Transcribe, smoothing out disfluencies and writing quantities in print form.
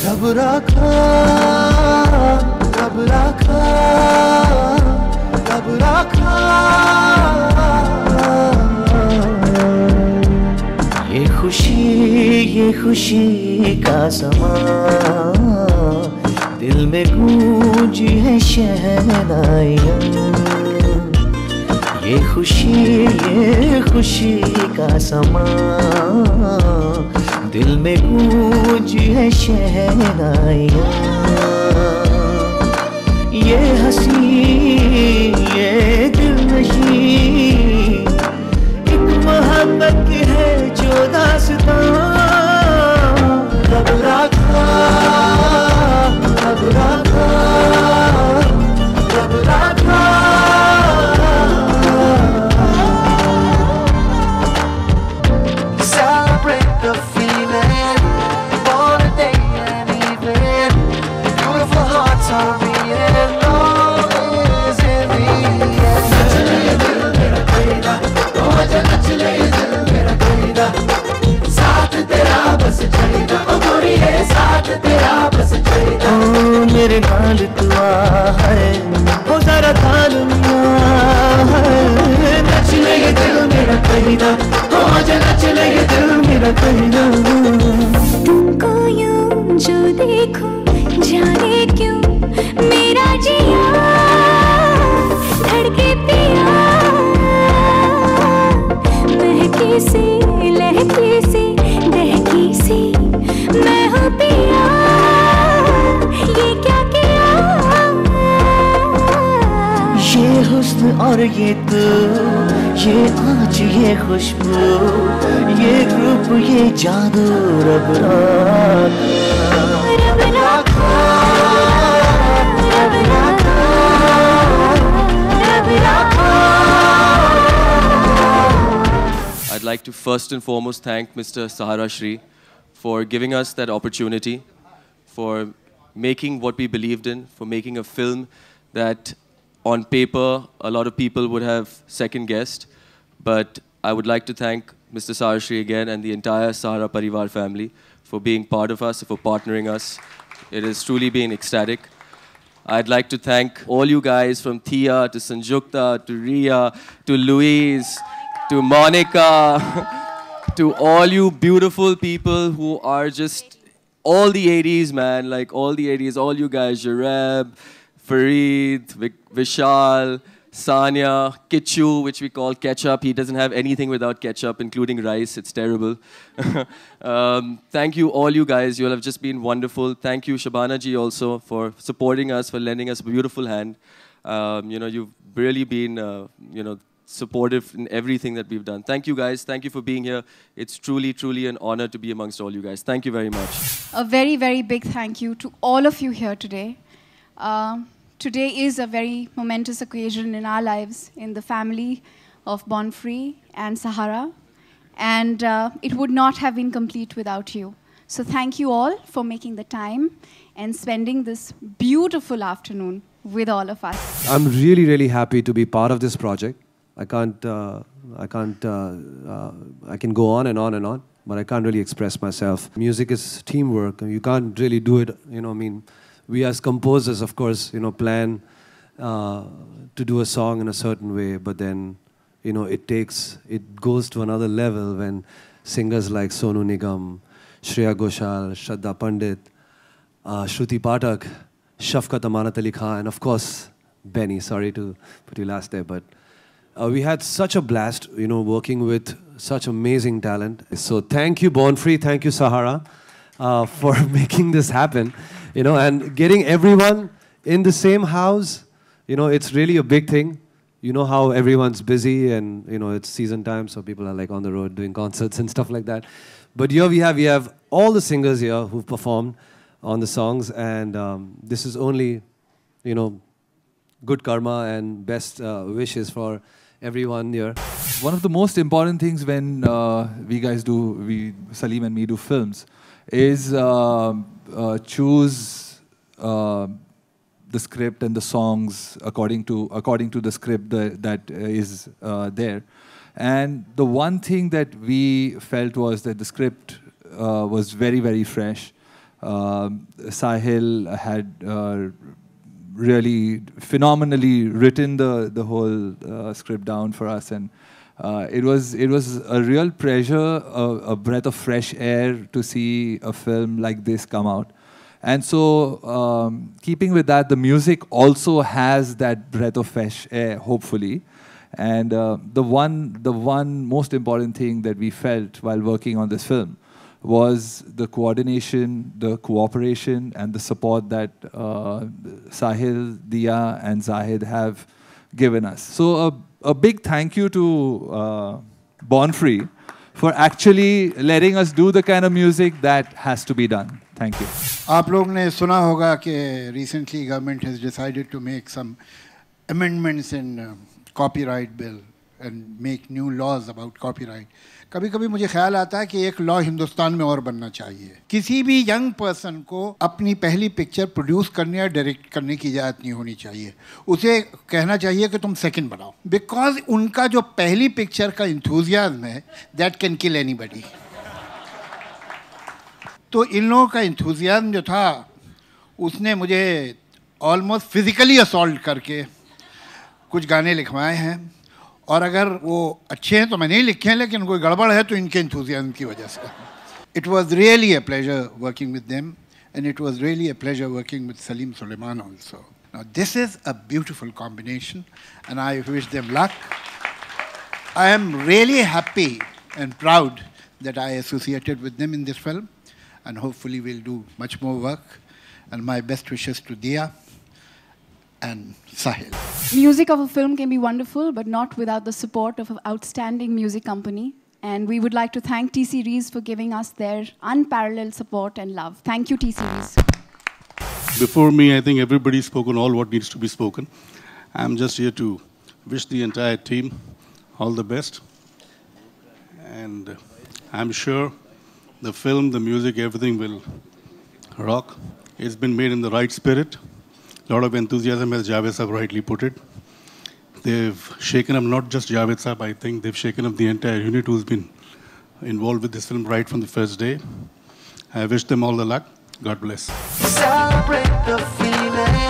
रब राखा, रब राखा, रब राखा। ये खुशी का समा, दिल में गूंजी है शहनाइयाँ। ये खुशी का समा, दिल में गूंजी है शहनाइयाँ। ये हंसी, ये दिलनशीं एक मोहब्बत की है जो दास्तां। रब राखा, रब राखा, रब राखा। Celebrate the feeling, for a day and evening. Beautiful hearts are beating, all is in the end. नच ले दिल मेरा तेरा, ओ आजा नच ले दिल मेरा तेरा। साथ तेरा बस चाहिदा, ओ गोरिये साथ तेरा बस चाहिदा। ओ मेरे नाल तू आ है, ओ जरा ताल मिया है। नच ले दिल मेरा तेरा, ओ आजा नच ले दिल मेरा तेरा। तुमको यूं जो देखूं, जाने क्यों मेरा जिया धड़के पिया। महकी सी लहकी सी दहकी सी मैं हूँ पिया। ये क्या किया? ये हुस्न और ये तू, ये आँच ये खुशबू, ये रूप ये जादू। रब राखा, रब राखा, रब राखा, रब राखा। I'd like to first and foremost thank Mr. Sahara Shri for giving us that opportunity, for making what we believed in, for making a film that on paper a lot of people would have second guessed. But I would like to thank Mr. Sahara Shri again and the entire Sahara Parivar family for being part of us, for partnering us. It has truly been ecstatic. I'd like to thank all you guys from Thea to Sanjukta to Ria to Louise to Monica to all you beautiful people who are just all the 80s, man, like all the 80s, all you guys, Jareb, Fareed, Vishal, Sanya, Kichu, which we call ketchup. He doesn't have anything without ketchup, including rice. It's terrible. Thank you, all you guys. You all have just been wonderful. Thank you, Shabana ji, also, for supporting us, for lending us a beautiful hand. You know, you've really been, you know, supportive in everything that we've done. Thank you, guys. Thank you for being here. It's truly, truly an honor to be amongst all you guys. Thank you very much. A very, very big thank you to all of you here today. Today is a very momentous occasion in our lives, in the family of Born Free and Sahara. And it would not have been complete without you. So thank you all for making the time and spending this beautiful afternoon with all of us. I'm really, really happy to be part of this project. I can go on and on and on, but I can't really express myself. Music is teamwork, and you can't really do it, you know, I mean, we as composers, of course, you know, plan to do a song in a certain way, but then, you know, it goes to another level when singers like Sonu Nigam, Shreya Ghoshal, Shraddha Pandit, Shruti Pathak, Shafqat Amanat Ali Khan, and of course, Benny. Sorry to put you last there, but we had such a blast, you know, working with such amazing talent. So thank you, Born Free, thank you, Sahara, for making this happen. You know, and getting everyone in the same house, you know, it's really a big thing. You know how everyone's busy and, you know, it's season time, so people are like on the road doing concerts and stuff like that. But here we have all the singers here who've performed on the songs, and this is only, you know, good karma and best wishes for everyone here. One of the most important things when Salim and me do films is choose the script and the songs according to the script that is there. And the one thing that we felt was that the script was very, very fresh. Sahil had really phenomenally written the whole script down for us, and it was a real pleasure, a breath of fresh air to see a film like this come out. And so, keeping with that, the music also has that breath of fresh air, hopefully. And the one most important thing that we felt while working on this film was the coordination, the cooperation, and the support that Sahil, Dia, and Zahid have given us. So a big thank you to Born Free for actually letting us do the kind of music that has to be done. Thank you. आप लोग ने सुना होगा कि recently government has decided to make some amendments in copyright bill and make new laws about copyright. कभी-कभी मुझे ख्याल आता है कि एक लॉ हिंदुस्तान में और बनना चाहिए. किसी भी यंग पर्सन को अपनी पहली पिक्चर प्रोड्यूस करने या डायरेक्ट करने की इजाज़त नहीं होनी चाहिए. उसे कहना चाहिए कि तुम सेकंड बनाओ. बिकॉज उनका जो पहली पिक्चर का इंथुजियाज्म है, दैट कैन किल एनीबडी. तो इन लोगों का इंथुजियाज्म जो था, उसने मुझे ऑलमोस्ट फिजिकली असॉल्ट करके कुछ गाने लिखवाए हैं. और अगर वो अच्छे हैं तो मैं नहीं लिखे हैं, लेकिन कोई गड़बड़ है तो इनके इंथुजियाज्म की वजह से. It was really a pleasure working with them, and it was really a pleasure working with Salim Sulaiman also. Now this is a beautiful combination and I wish them luck. I am really happy and proud that I associated with them in this film, and hopefully we'll do much more work. And my best wishes to Dia and Sahil. Music of a film can be wonderful, but not without the support of an outstanding music company. And we would like to thank T-Series for giving us their unparalleled support and love. Thank you, T-Series. Before me, I think everybody's spoken all what needs to be spoken. I'm just here to wish the entire team all the best. And I'm sure the film, the music, everything will rock. It's been made in the right spirit. A lot of enthusiasm, as Javed Sahab rightly put it. They've shaken up not just Javed Sahab, I think they've shaken up the entire unit who's been involved with this film right from the first day. I wish them all the luck. God bless. Celebrate the feeling.